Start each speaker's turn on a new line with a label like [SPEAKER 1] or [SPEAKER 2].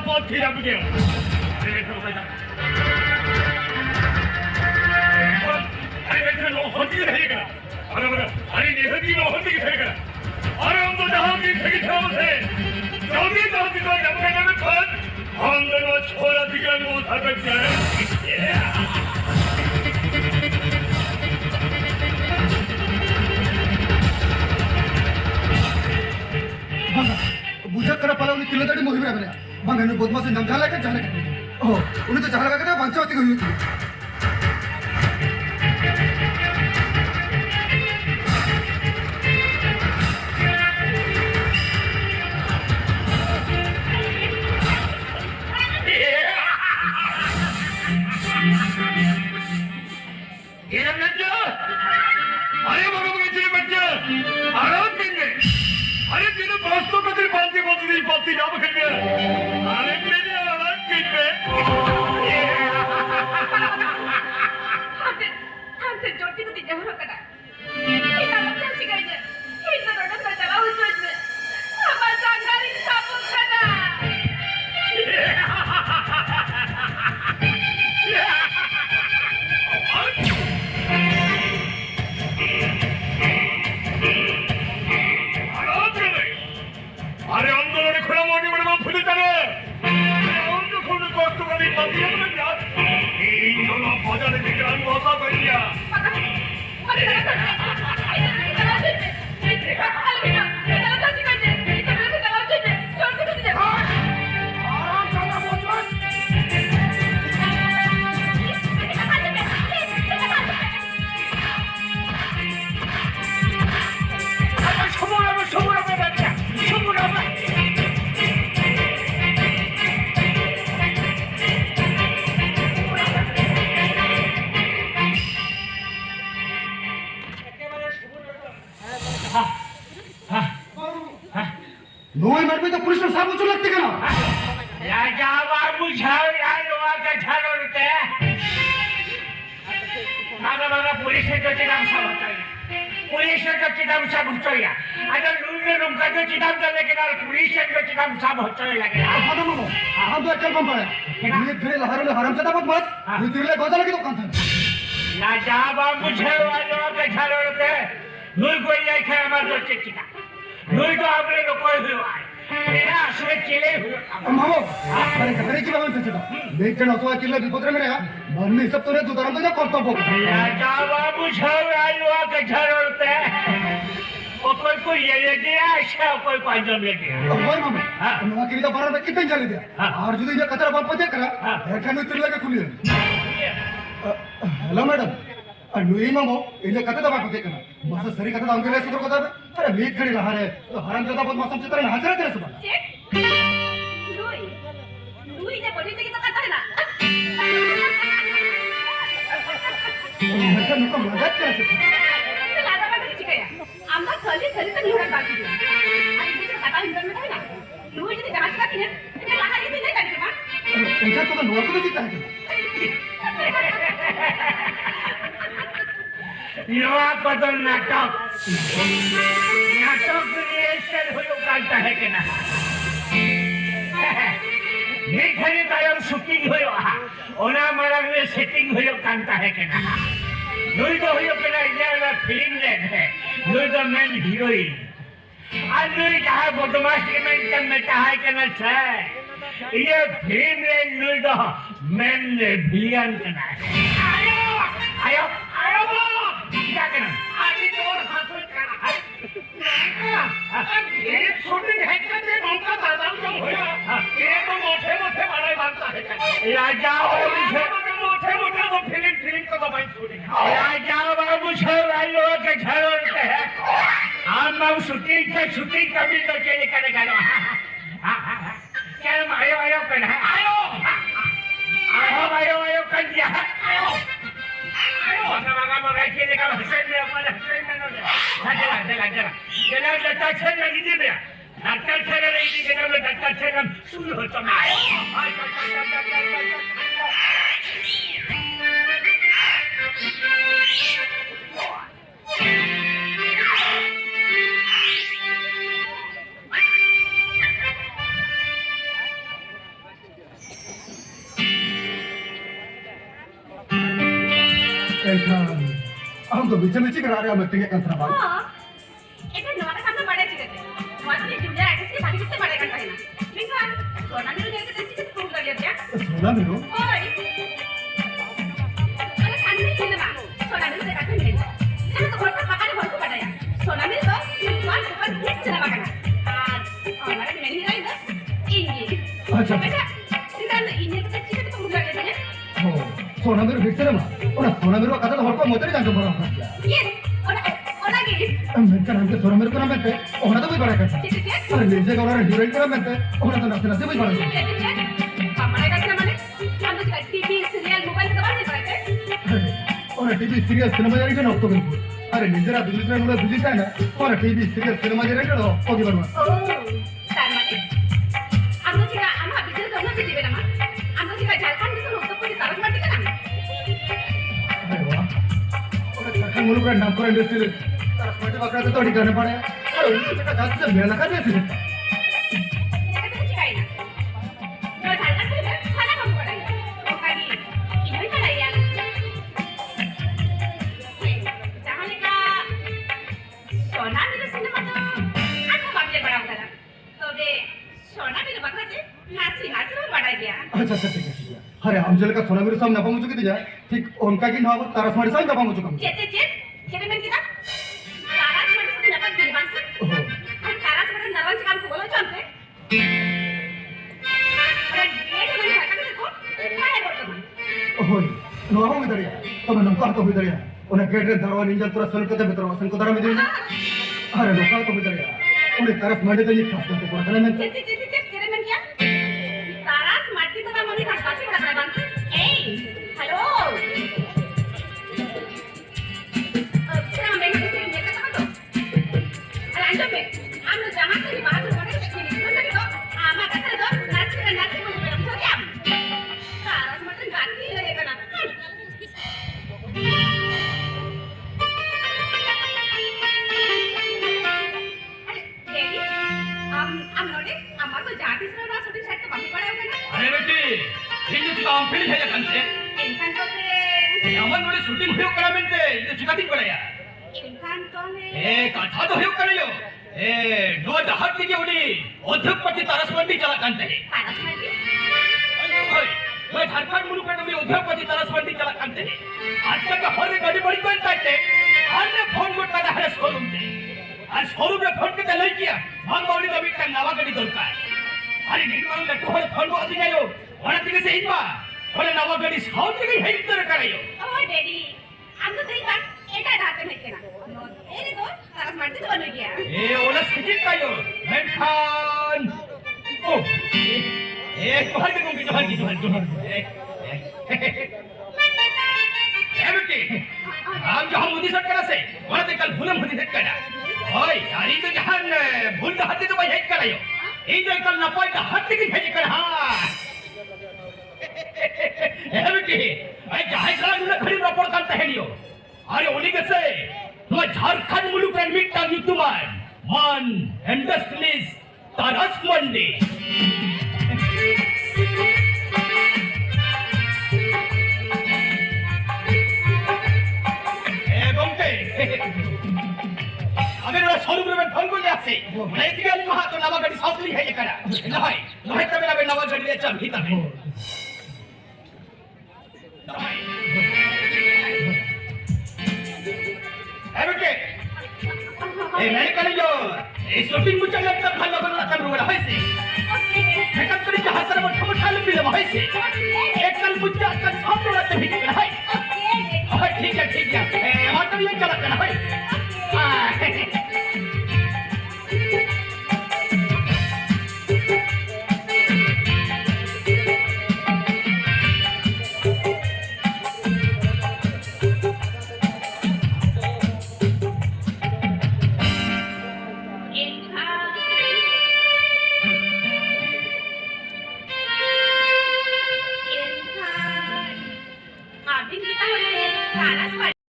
[SPEAKER 1] पद फिर अब गया अरे बैठे लो होती रहेगा अरे अरे नेहती लो होती रहेगा अरे हम तो जहां की ठगी थे उसे जल्दी जल्दी तो जब के में पद हम दोनों छोरा दिखा वो था तक जाए
[SPEAKER 2] बुझा करा पाला उन्हें किलो दाड़ी मोही में बने बांगे ने बदमाश नाम झाला के ओह उन्हें तो झाला का पंचवती हुई थी
[SPEAKER 1] अरे बच्चे बच्चे आराम करेंगे अरे तेरे पास तो कभी पालती जाम कर गया अरे मेरे आराम करेंगे
[SPEAKER 3] हमसे जोटी को दिया हो करा इतना क्या सिखाइए इतना रोड पर चला हुआ सोच में हमारा जानकारी साबुन करा अरे आंदोलन खुला मोटी बड़े में फुल चले हम जो खुद कोस्ट को भी पतियों में यार इन दोनों फौजा ने निकाल मौका कर दिया
[SPEAKER 2] नोई मर में तो पुलिस ने साबुन चुन लगते क्या
[SPEAKER 1] राजा बाबू झाल यार लोहा का झाल उड़ते मारा पुलिस ने तो चिदाम सा बताया पुलिस ने तो चिदाम सा बताया अगर लूने रुका तो चिदाम चले के ना पुलिस ने तो चिदाम सा बताने लगे
[SPEAKER 2] हाँ ना मामो हम तो अकेले बम पड़े ये फिर लहरों ने हराम चटा बदमाश ये तिरले गौजाला की दुकान था
[SPEAKER 1] राजा बाबू झाल वाले लोहा का झाल उड़ते नूर कोई नहीं खाया हमारे दो चिट्ठा नूर तो आपने लोग कोई हुआ है मेरा असली चिले हुआ
[SPEAKER 2] मामो अरे घरे की बात चलता देख के नौसवा किले विपत्र में रहा मन में सब तो ने दुदारम तो जा करता बोल
[SPEAKER 1] राजा बाबू झाल वाले लोहा का झाल उड़ते और कोई ये दिया ऐसा कोई पंजाब ले दिया
[SPEAKER 2] ओए मामो नवा की तो बारह में कितने चले दिया और जुदी ये कचरा बाप पते करा ऐसा में तिरले के खुली हेलो मैडम नुई मामो इले कते दबा को देखना बस सरी कते दाम के सुधर को दबे अरे मीट खड़ी लहा रे तो हराम ज्यादा बदमाश हम चित्र हाजर तेरे सुबह
[SPEAKER 3] लुई ने बोली थी कि तो कता है ना
[SPEAKER 2] मैं नुका मजाक कर सकता
[SPEAKER 3] लादा का किसी का या आमना खली तक निहरा बाकी दिया आणि तुझे कता इंटर में है ना लुई ने जहाज का किने ते लागा ये नहीं करते मां
[SPEAKER 2] ऐसा तो नोआ को दिखता है
[SPEAKER 1] लोहा बदल नाटक क्रिएशन हुई कांता है कि ना निखरी तायम शूटिंग हुई ओना मरग में सेटिंग हुई कांता है कि ना नुई तो हुई कि ना ये फिल्म लेन है नुई तो मेन हीरोइन और नुई कहा बदमाश में मेटा है कि ना छे ये फिल्म लेन नुई तो मेन विलियन का ना आयो आयो आयो क्या करना आगे तो और हाथों करना है ये शूटिंग है कि मौका दादा को होया ये तो मोटे मोटे वाला बनता है राजा मोटे मोटे वो फिल्म को तो भाई शूटिंग राजा बाबू छह लोग के घर होते हैं हम शूटिंग कभी तो चले करेगा क्या आयो आयो करना आयो आयो आयो आयो कर दिया आयो मागा के लेकर हसन में अपना हसन में चला लता छे लगी थी बे डॉक्टर छे रही थी के नाम डॉक्टर छे नाम सुन हो तो आयो
[SPEAKER 2] Kan, हम तो बीच बीच करा रहे हैं मीटिंग का तरफ
[SPEAKER 4] itu nota kamu pada sih kan? Waktu di dunia itu sih tadi kita pada kan kayaknya. Mingguan, soalnya dulu dia kita sih tuh lagi ya.
[SPEAKER 2] सोना मेरे
[SPEAKER 4] Oh, ada santri sini mah. Soalnya dulu dia kata gini. Kita tuh kalau makan di bawah pada ya. Soalnya itu bukan bis sana makan. Oh, mana di mana ini itu? Ini.
[SPEAKER 2] अच्छा
[SPEAKER 4] Baca, kita ini kita sih tuh lagi ya.
[SPEAKER 2] oh सोना मेरे fix है ना और सोना मेरे का तो हड़को मोटर जान के बड़ा था
[SPEAKER 4] Yes, orang lagi.
[SPEAKER 2] मैं kan हमके सोना मेरे को ना बनते और तो भी बड़ा करता
[SPEAKER 4] Cik-cik.
[SPEAKER 2] अरे नीचे का और हीरोइन को ना बनते और तो नसे नसे भी बड़ा
[SPEAKER 4] Kamar kan mana? Anda juga TV, serial, mobile kita mana pakai?
[SPEAKER 2] और टीवी सीरियल सिनेमा जारी के नॉक्टो बिल्कुल अरे निजरा दिल्ली से मुझे बुझी है ना और टीवी सीरियल सिनेमा जारी के ओके बरवा
[SPEAKER 4] Oh, tamat. Anda juga ama bicara sama si Jiben ama. Anda juga jalan di sana untuk pergi taras mati kan?
[SPEAKER 2] अरे वाह और कखन मुलुक का नाम पर इंडस्ट्री तरस मटे बकरा तो तोड़ी करने पड़े अरे उनसे का जात से मेला कर देती है
[SPEAKER 4] Mereka tu juga ini. Kalau jalan tu dah, sana kamu pada. Oh kali, ini pada ya. Jangan lupa. Soalnya di sini mana? Aku bagian pada orang. So deh, soalnya di bagian tu nasi tu pada dia.
[SPEAKER 2] अच्छा अच्छा ठीक है अरे अंजल का सोना मेरे सामने पहुंच चुकी थी जा ठीक उनका की नाम तरस मटे सामने पहुंच चुका
[SPEAKER 4] Cek, kira men kita. Taras mana tu dapat di bangsa. Taras mana nawan cakap aku boleh contoh. Ada dia tu mana cakap aku? Mana boleh tu?
[SPEAKER 2] ओए नोहा में दरिया तो मैं नौका तो भी दरिया उन्हें गेट रे दरवा निंजल पूरा सल के भीतर वसन को दरा में दे अरे नौका तो भी दरिया उन्हें तरस मटे तो ये खास करके पड़ा था मैं
[SPEAKER 4] Cek, kira men kia? Taras mati tu kan mami tak pasti berada bangsa. Hey, halo. Sekarang bengkel tu ni kata apa tu? Alanjut be. Anu jangan tu di bawah tu boleh tak ni. Mana tu? Ama kata tu nasi pun belum siap. Taras mati ganti lagi kan? Jadi, amnode, amma tu jadi sebenarnya syuting set tu bagi pada kan?
[SPEAKER 3] अरे बेटी ini juga ampil saja kan sih
[SPEAKER 4] Inkan tu le,
[SPEAKER 3] यामन वाले shooting हुई करा मिलते ये juga ting पड़ा ya
[SPEAKER 4] inkan tu le.
[SPEAKER 3] कथा तो हुई करे यो दो दहाड़ की उड़ी उद्योगपति तरस मंडी चला करते हैं
[SPEAKER 4] Taras mati.
[SPEAKER 3] मैं झारखंड मुल्क में उद्योगपति तरस मंडी चला करते हैं आजकल का हर गाड़ी बड़ी कोई करते हर ने फोन करता है शोरूम से आज शोरूम में फोन के चले किया भाग बाउली का भी का नवा गाड़ी दरकार अरे नहीं मालूम लट्टू हर फोन को आती जायो और आती कैसे इनपा और नवा गाड़ी साउथ की हेल्प कर करायो
[SPEAKER 4] Oh, Daddy. Anda tu inkan? Eta dah tu nak kena. Ini tu taras mati tu banu dia.
[SPEAKER 3] ओला सिजित कायो मेंखान ओ तुहार के गुंगी तुहार बेटी हम जहां मोदी सरकार से वहां ते कल भूलम मोदी सरकार ओय यारी तो जहां भूल द हत्ती तो भाई हेड करायो ए जो कल न पॉइंट हत्ती की भेज कर हां बेटी ए जहां साला ने खड़ी रपोर्ट करता है लियो अरे ओली कैसे तुम झारखंड मुलुक रे मिटा युतुमान मान इंडस्ट्रीज तरस मंडी अगर वो शोरूम में फोन को ले आसे मैं इतनी वाली वहां तो नवा गाड़ी साउथ ली है ये करा नहीं नहीं तब मेरा नवा गाड़ी ले चल भीतर में ए बेटे ए मैंने कहा जो ए शूटिंग मुझे लगता है भालो बना कर रोड़ा है से
[SPEAKER 4] Okay.
[SPEAKER 3] मैं कब करी जहां तरफ उठा ले पीले है से
[SPEAKER 4] Okay.